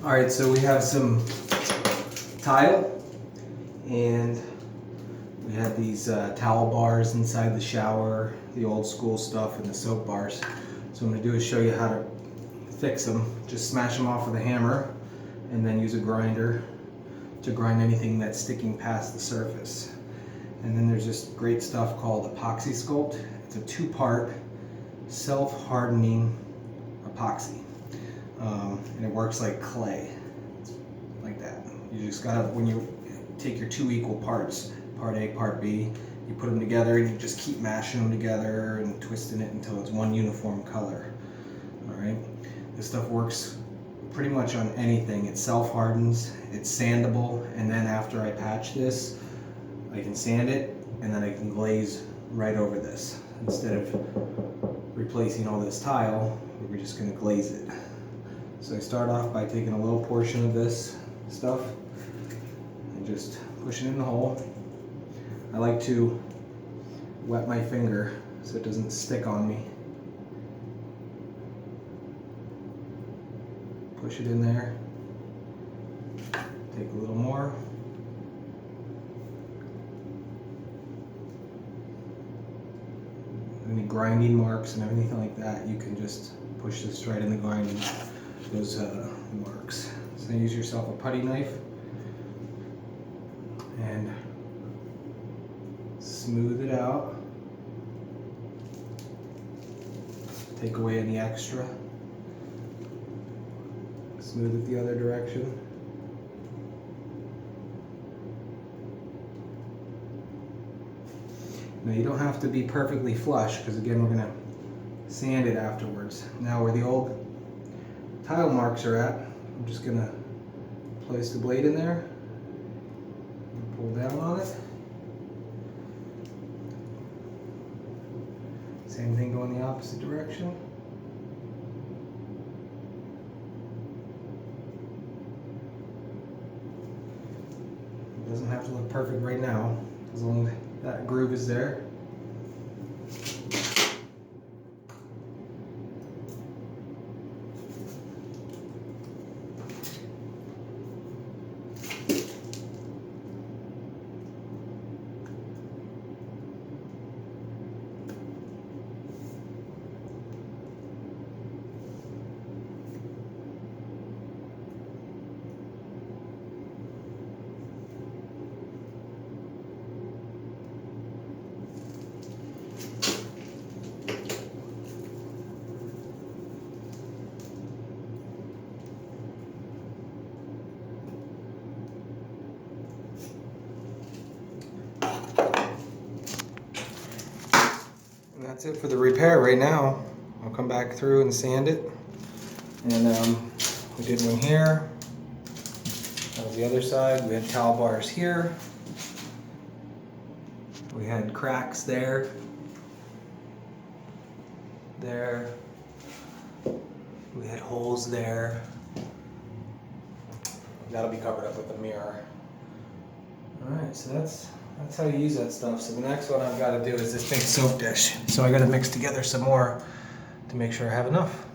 All right, so we have some tile, and we have these towel bars inside the shower, the old school stuff, and the soap bars. So what I'm gonna do is show you how to fix them. Just smash them off with a hammer, and then use a grinder to grind anything that's sticking past the surface. And then there's this great stuff called epoxy sculpt. It's a two-part self-hardening epoxy. And it works like clay, like that. You just gotta, when you take your two equal parts, part A, part B, you put them together and you just keep mashing them together and twisting it until it's one uniform color. All right, this stuff works pretty much on anything. It self-hardens, it's sandable, and then after I patch this, I can sand it and then I can glaze right over this. Instead of replacing all this tile, we're just gonna glaze it. So I start off by taking a little portion of this stuff and just push it in the hole. I like to wet my finger so it doesn't stick on me. Push it in there. Take a little more. Any grinding marks and everything like that, you can just push this right in the grinding, those marks. So use yourself a putty knife and smooth it out. Take away any extra. Smooth it the other direction. Now you don't have to be perfectly flush because again we're going to sand it afterwards. Now where the old tile marks are at, I'm just going to place the blade in there and pull down on it. Same thing going the opposite direction. It doesn't have to look perfect right now, as long as that groove is there. And that's it for the repair right now. I'll come back through and sand it. And we did one here. That was the other side. We had towel bars here. We had cracks there. There. We had holes there. That'll be covered up with a mirror. Alright, so that's how you use that stuff. So the next one I've got to do is this big soap dish. So I got to mix together some more to make sure I have enough.